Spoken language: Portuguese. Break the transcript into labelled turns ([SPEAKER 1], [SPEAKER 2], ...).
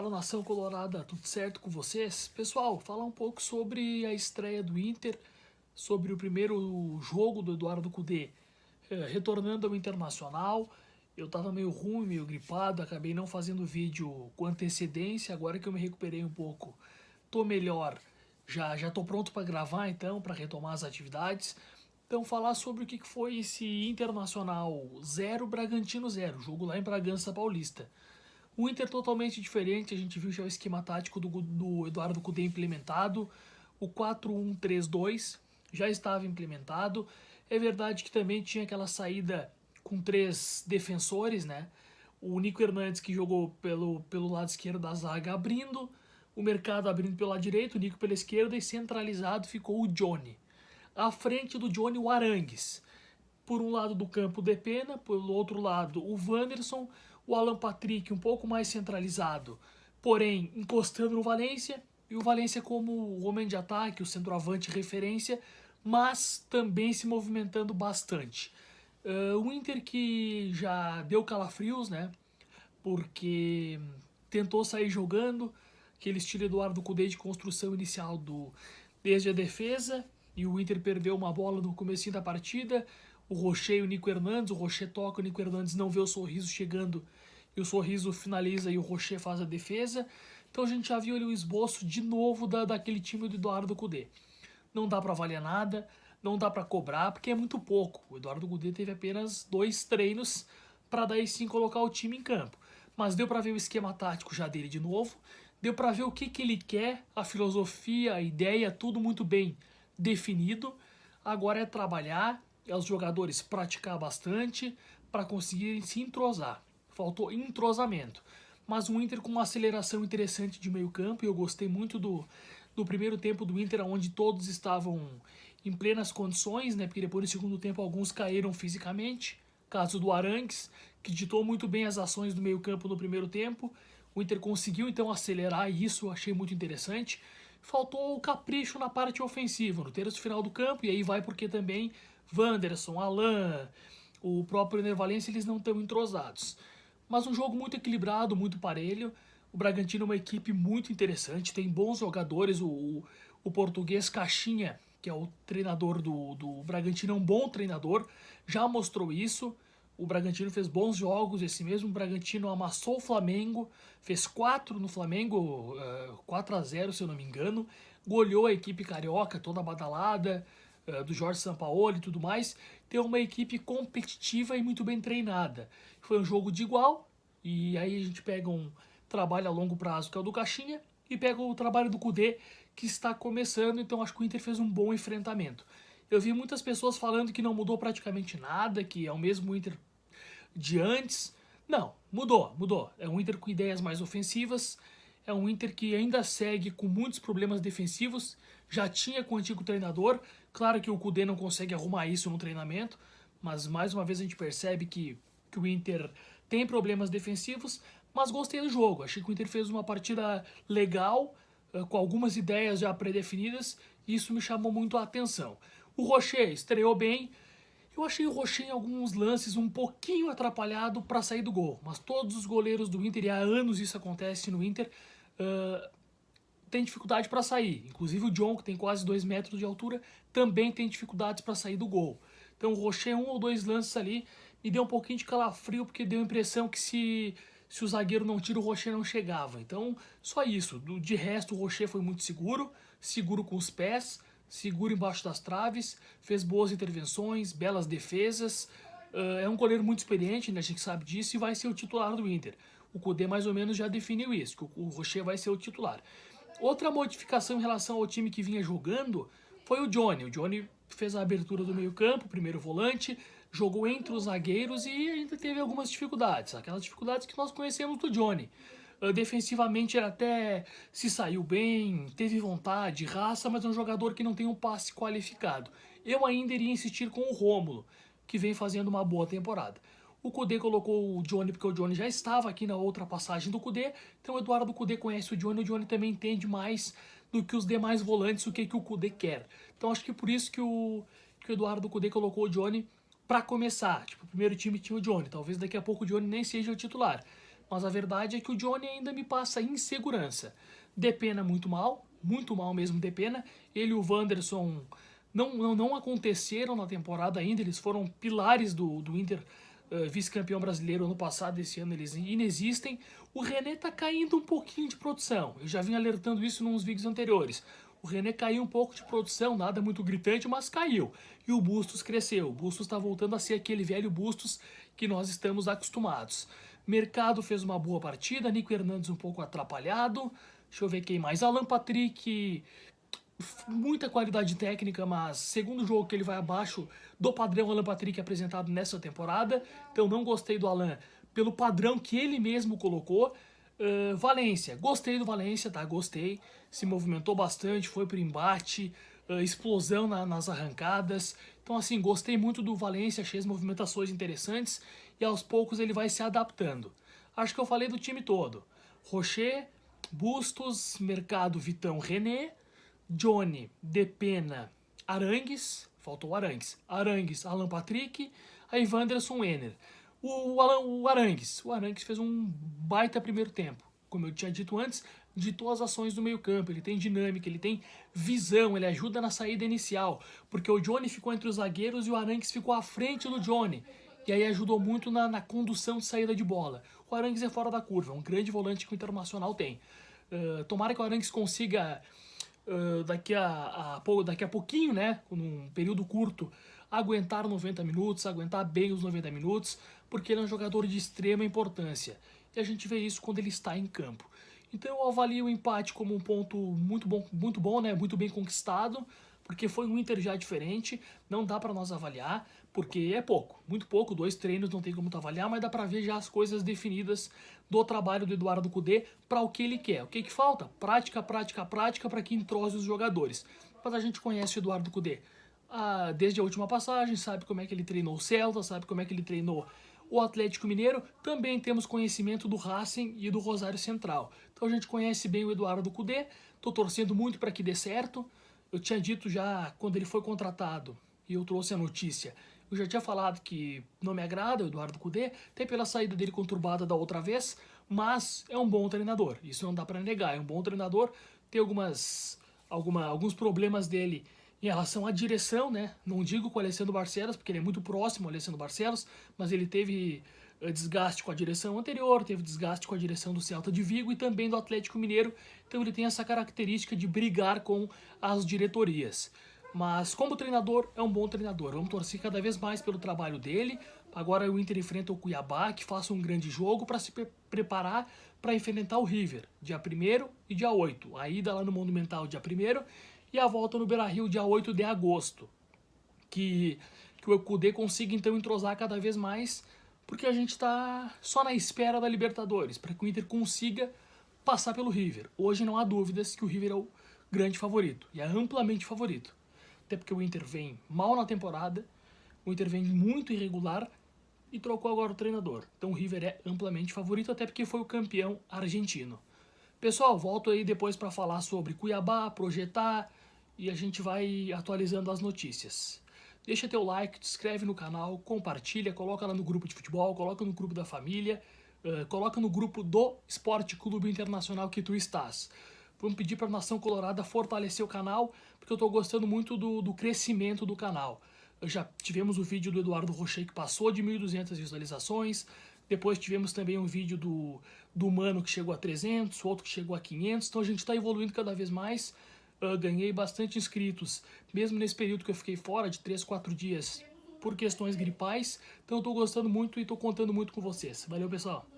[SPEAKER 1] Fala, nação colorada, tudo certo com vocês? Pessoal, falar um pouco sobre a estreia do Inter, sobre o primeiro jogo do Eduardo Cudê, retornando ao Internacional. Eu tava meio ruim, meio gripado, acabei não fazendo vídeo com antecedência. Agora que eu me recuperei um pouco, tô melhor. Já tô pronto para gravar então, para retomar as atividades. Então falar sobre o que foi esse Internacional 0, Bragantino 0, jogo lá em Bragança Paulista. O Inter totalmente diferente, a gente viu já o esquema tático do Eduardo Cudê implementado, o 4-1-3-2 já estava implementado. É verdade que também tinha aquela saída com três defensores, né? O Nico Hernandes, que jogou pelo lado esquerdo da zaga, abrindo, o Mercado abrindo pelo lado direito, o Nico pela esquerda, e centralizado ficou o Johnny. À frente do Johnny, o Arangues. Por um lado do campo, o Depena, pelo outro lado, o Wanderson, o Alan Patrick um pouco mais centralizado, porém encostando no Valência, e o Valência como o homem de ataque, o centroavante referência, mas também se movimentando bastante. O Inter que já deu calafrios, né? Porque tentou sair jogando, aquele estilo Eduardo Cudê de construção inicial desde a defesa, e o Inter perdeu uma bola no comecinho da partida. O Rocher e o Nico Hernandes, o Rocher toca, o Nico Hernandes não vê o Sorriso chegando, e o Sorriso finaliza e o Rocher faz a defesa. Então a gente já viu ali o esboço de novo daquele time do Eduardo Cudê. Não dá para avaliar nada, não dá para cobrar, porque é muito pouco. O Eduardo Cudê teve apenas 2 treinos para daí sim colocar o time em campo. Mas deu para ver o esquema tático já dele de novo, deu para ver o que ele quer, a filosofia, a ideia, tudo muito bem definido. Agora é trabalhar, é os jogadores praticar bastante para conseguirem se entrosar. Faltou entrosamento. Mas o Inter com uma aceleração interessante de meio campo, e eu gostei muito do primeiro tempo do Inter, onde todos estavam em plenas condições, né? Porque depois no segundo tempo alguns caíram fisicamente. Caso do Arangues, que ditou muito bem as ações do meio-campo no primeiro tempo. O Inter conseguiu então acelerar, e isso eu achei muito interessante. Faltou o capricho na parte ofensiva, no terço final do campo, e aí vai porque também Wanderson, Alain, o próprio Ener Valencia, eles não estão entrosados. Mas um jogo muito equilibrado, muito parelho. O Bragantino é uma equipe muito interessante, tem bons jogadores. O português Caixinha, que é o treinador do Bragantino, é um bom treinador, já mostrou isso. O Bragantino fez bons jogos, esse mesmo Bragantino amassou o Flamengo, fez 4 no Flamengo, 4-0 se eu não me engano, goleou a equipe carioca, toda badalada, do Jorge Sampaoli e tudo mais. Tem uma equipe competitiva e muito bem treinada. Foi um jogo de igual, e aí a gente pega um trabalho a longo prazo, que é o do Caixinha, e pega o trabalho do Cudê, que está começando. Então acho que o Inter fez um bom enfrentamento. Eu vi muitas pessoas falando que não mudou praticamente nada, que é o mesmo Inter de antes. Não, mudou. É um Inter com ideias mais ofensivas, é um Inter que ainda segue com muitos problemas defensivos, já tinha com o antigo treinador. Claro que o Cudê não consegue arrumar isso no treinamento, mas mais uma vez a gente percebe que o Inter tem problemas defensivos, mas gostei do jogo. Achei que o Inter fez uma partida legal, com algumas ideias já pré-definidas, e isso me chamou muito a atenção. O Rocher estreou bem. Eu achei o Rocher em alguns lances um pouquinho atrapalhado para sair do gol, mas todos os goleiros do Inter, e há anos isso acontece no Inter, tem dificuldade para sair. Inclusive o John, que tem quase 2 metros de altura, também tem dificuldades para sair do gol. Então o Rocher, um ou dois lances ali, me deu um pouquinho de calafrio, porque deu a impressão que se o zagueiro não tira, o Rocher não chegava. Então, só isso. De resto, o Rocher foi muito seguro, seguro com os pés, seguro embaixo das traves, fez boas intervenções, belas defesas. É um goleiro muito experiente, né? A gente sabe disso, e vai ser o titular do Inter. O Cudê mais ou menos já definiu isso, que o Rocher vai ser o titular. Outra modificação em relação ao time que vinha jogando foi o Johnny. O Johnny fez a abertura do meio-campo, primeiro volante, jogou entre os zagueiros e ainda teve algumas dificuldades. Aquelas dificuldades que nós conhecemos do Johnny. Defensivamente ele até se saiu bem, teve vontade, raça, mas é um jogador que não tem um passe qualificado. Eu ainda iria insistir com o Rômulo, que vem fazendo uma boa temporada. O Cudê colocou o Johnny porque o Johnny já estava aqui na outra passagem do Cudê, então o Eduardo Cudê conhece o Johnny também entende mais do que os demais volantes o que o Cudê quer. Então acho que por isso que o Eduardo Cudê colocou o Johnny para começar. Tipo, o primeiro time tinha o Johnny, talvez daqui a pouco o Johnny nem seja o titular. mas a verdade é que o Johnny ainda me passa insegurança. Depena muito mal mesmo Depena. Ele e o Wanderson não aconteceram na temporada ainda, eles foram pilares do Inter, vice-campeão brasileiro ano passado, esse ano eles inexistem. O René tá caindo um pouquinho de produção, eu já vim alertando isso nos vídeos anteriores. O René caiu um pouco de produção, nada muito gritante, mas caiu. E o Bustos cresceu, o Bustos está voltando a ser aquele velho Bustos que nós estamos acostumados. Mercado fez uma boa partida, Nico Hernandes um pouco atrapalhado. Deixa eu ver quem mais. Alan Patrick, muita qualidade técnica, mas segundo jogo que ele vai abaixo do padrão Alan Patrick apresentado nessa temporada. Então não gostei do Alan pelo padrão que ele mesmo colocou. Valência, gostei do Valência, tá? Gostei. Se movimentou bastante, foi pro embate, explosão nas arrancadas. Então assim, gostei muito do Valência, achei as movimentações interessantes e aos poucos ele vai se adaptando. Acho que eu falei do time todo. Rocher, Bustos, Mercado, Vitão, René, Johnny, Depena, Arangues, faltou o Arangues, Alan Patrick, aí Wanderson, Enner. O Arangues fez um baita primeiro tempo, como eu tinha dito antes, ditou as ações do meio campo, ele tem dinâmica, ele tem visão, ele ajuda na saída inicial, porque o Johnny ficou entre os zagueiros e o Arangues ficou à frente do Johnny, e aí ajudou muito na condução de saída de bola. O Arangues é fora da curva, um grande volante que o Internacional tem. Tomara que o Arangues consiga, daqui a pouquinho, né, num período curto, aguentar 90 minutos, aguentar bem os 90 minutos, porque ele é um jogador de extrema importância. E a gente vê isso quando ele está em campo. Então eu avalio o empate como um ponto muito bom, né, muito bem conquistado, porque foi um Inter já diferente, não dá para nós avaliar, porque é pouco, muito pouco, 2 treinos não tem como tu avaliar, mas dá para ver já as coisas definidas do trabalho do Eduardo Cudê para o que ele quer. O que falta? Prática para que entrose os jogadores. Mas a gente conhece o Eduardo Cudê desde a última passagem, sabe como é que ele treinou o Celta, sabe como é que ele treinou o Atlético Mineiro, também temos conhecimento do Racing e do Rosário Central. Então a gente conhece bem o Eduardo Cudê, tô torcendo muito para que dê certo. Eu tinha dito já quando ele foi contratado, e eu trouxe a notícia, eu já tinha falado que não me agrada o Eduardo Cudê, até pela saída dele conturbada da outra vez, mas é um bom treinador, isso não dá para negar, é um bom treinador, tem alguns problemas dele em relação à direção, né? Não digo com o Alessandro Barcelos, porque ele é muito próximo ao Alessandro Barcelos, mas ele teve desgaste com a direção anterior, teve desgaste com a direção do Celta de Vigo e também do Atlético Mineiro, então ele tem essa característica de brigar com as diretorias. Mas como treinador, é um bom treinador. Vamos torcer cada vez mais pelo trabalho dele. Agora o Inter enfrenta o Cuiabá, que faça um grande jogo para se preparar para enfrentar o River, dia 1º e dia 8. A ida lá no Monumental, dia 1º, e a volta no Beira-Rio, dia 8 de agosto. Que o Cudê consiga então entrosar cada vez mais, porque a gente está só na espera da Libertadores, para que o Inter consiga passar pelo River. Hoje não há dúvidas que o River é o grande favorito, e é amplamente favorito. Até porque o Inter vem mal na temporada, o Inter vem muito irregular e trocou agora o treinador. Então o River é amplamente favorito, até porque foi o campeão argentino. Pessoal, volto aí depois para falar sobre Cuiabá, projetar, e a gente vai atualizando as notícias. Deixa teu like, te inscreve no canal, compartilha, coloca lá no grupo de futebol, coloca no grupo da família, coloca no grupo do Esporte Clube Internacional que tu estás. Vamos pedir para a Nação Colorada fortalecer o canal, porque eu estou gostando muito do crescimento do canal. Já tivemos o vídeo do Eduardo Rocher que passou de 1.200 visualizações, depois tivemos também um vídeo do Mano que chegou a 300, outro que chegou a 500, então a gente está evoluindo cada vez mais. Ganhei bastante inscritos, mesmo nesse período que eu fiquei fora de 3, 4 dias por questões gripais, então eu estou gostando muito e estou contando muito com vocês. Valeu, pessoal!